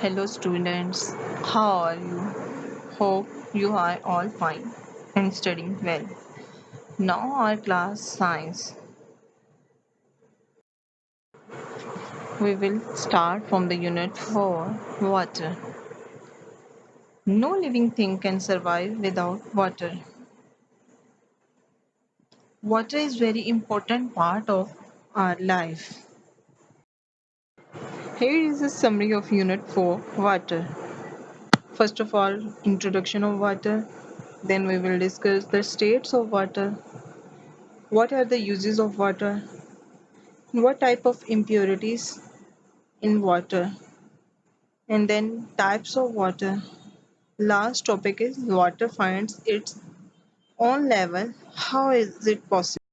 Hello students, how are you? Hope you are all fine and studying well. Now our class science. We will start from the unit 4, water. No living thing can survive without water. Water is very important part of our life. Here is a summary of unit 4, water. First of all, introduction of water. Then we will discuss the states of water. What are the uses of water? What type of impurities in water? And then types of water. Last topic is water finds its own level. How is it possible?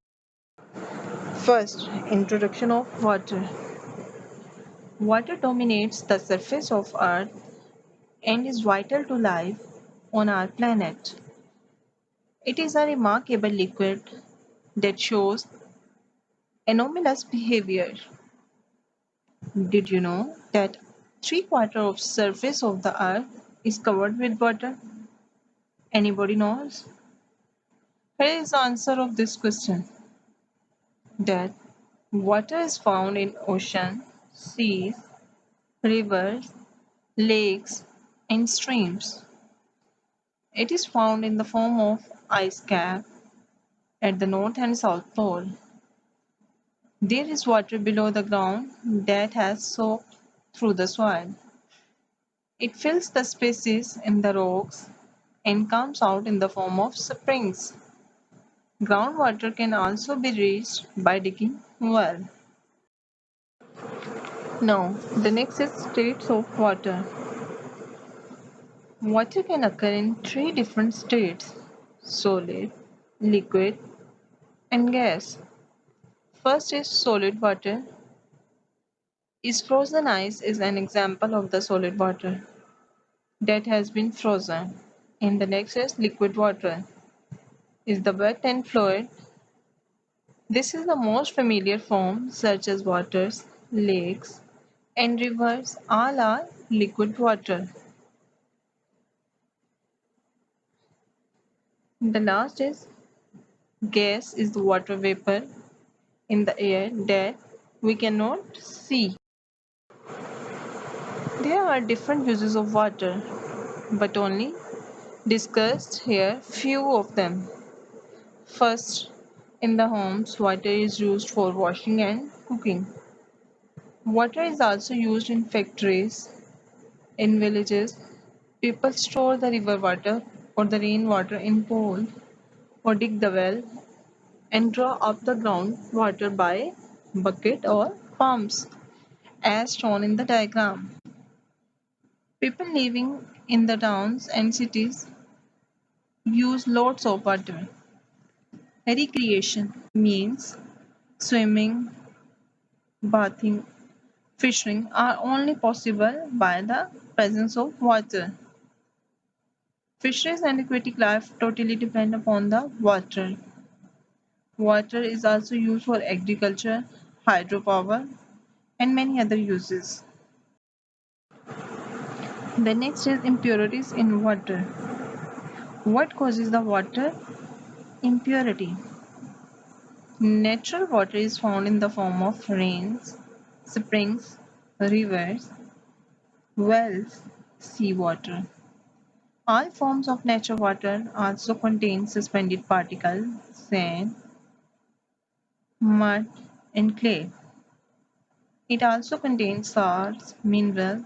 First, introduction of water. Water dominates the surface of Earth and is vital to life on our planet. It is a remarkable liquid that shows anomalous behavior. Did you know that three-quarters of surface of the Earth is covered with water? Anybody knows? Here is the answer of this question that water is found in ocean, seas, rivers, lakes, and streams. It is found in the form of ice cap at the North and South Pole. There is water below the ground that has soaked through the soil. It fills the spaces in the rocks and comes out in the form of springs. Groundwater can also be reached by digging well. Now, the next is states of water. Water can occur in three different states: solid, liquid, and gas. First is solid water. Is frozen ice is an example of the solid water that has been frozen. And the next is liquid water. Is the wet and fluid. This is the most familiar form, such as waters, lakes, and rivers all are liquid water. The last is gas is the water vapor in the air that we cannot see. There are different uses of water, but only discussed here few of them. First, in the homes, water is used for washing and cooking. Water is also used in factories, in villages. People store the river water or the rainwater in pools or dig the well and draw up the groundwater by bucket or pumps, as shown in the diagram. People living in the towns and cities use lots of water. Recreation means swimming, bathing, fishing are only possible by the presence of water. Fisheries and aquatic life totally depend upon the water. Water is also used for agriculture, hydropower, and many other uses. The next is impurities in water. What causes the water impurity? Natural water is found in the form of rains, springs, rivers, wells, seawater. All forms of natural water also contain suspended particles, sand, mud, and clay. It also contains salts, minerals,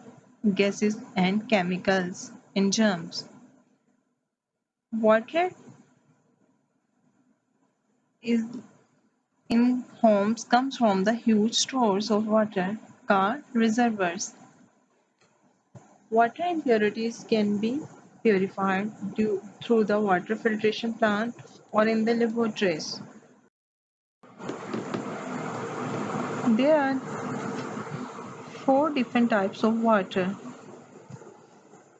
gases, and chemicals and germs. Water is in homes comes from the huge stores of water called reservoirs. Water impurities can be purified through the water filtration plant or in the laboratories. There are four different types of water.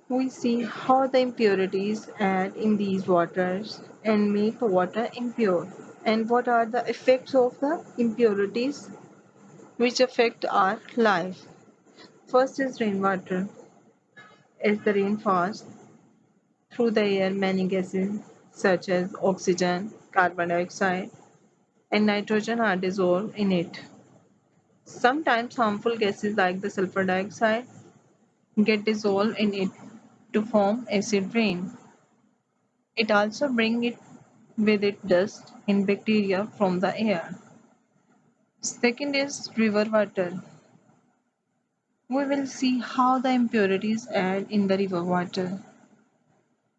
We see how the impurities add in these waters and make the water impure, and what are the effects of the impurities which affect our life. First is rainwater. As the rain falls through the air, many gases such as oxygen, carbon dioxide, and nitrogen are dissolved in it. Sometimes harmful gases like the sulfur dioxide get dissolved in it to form acid rain. It also brings it with it dust and bacteria from the air. Second is river water. We will see how the impurities add in the river water.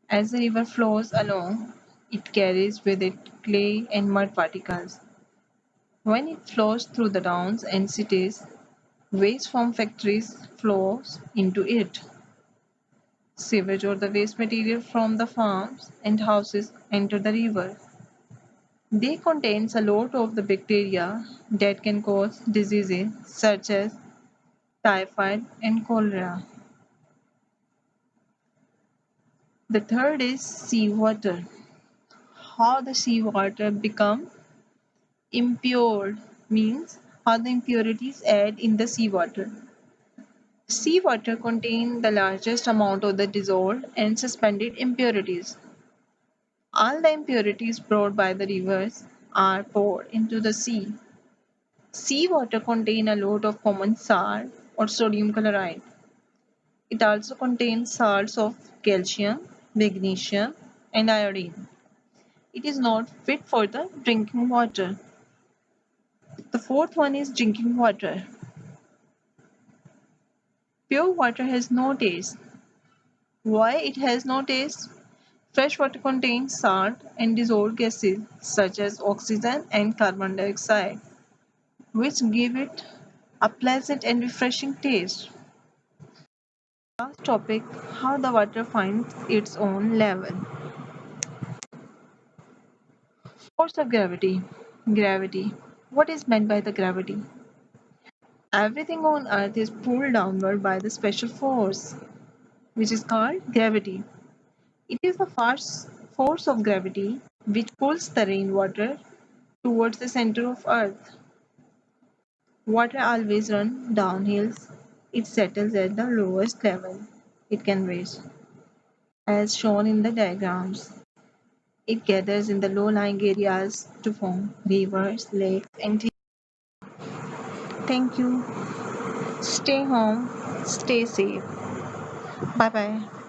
As the river flows along, it carries with it clay and mud particles. When it flows through the towns and cities, waste from factories flows into it. Sewage or the waste material from the farms and houses enter the river. They contains a lot of the bacteria that can cause diseases such as typhoid and cholera. The third is seawater. How the seawater become impure means how the impurities add in the seawater. Seawater contains the largest amount of the dissolved and suspended impurities. All the impurities brought by the rivers are poured into the sea. Seawater contains a lot of common salt or sodium chloride. It also contains salts of calcium, magnesium, and iodine. It is not fit for the drinking water. The fourth one is drinking water. Pure water has no taste. Why it has no taste? Fresh water contains salt and dissolved gases such as oxygen and carbon dioxide, which give it a pleasant and refreshing taste. Last topic, how the water finds its own level. Force of gravity. Gravity. What is meant by the gravity? Everything on earth is pulled downward by the special force, which is called gravity. It is the force of gravity which pulls the rainwater towards the center of earth. Water always runs downhill. It settles at the lowest level it can reach, as shown in the diagrams. It gathers in the low-lying areas to form rivers, lakes, and thank you. Stay home, stay safe. Bye bye.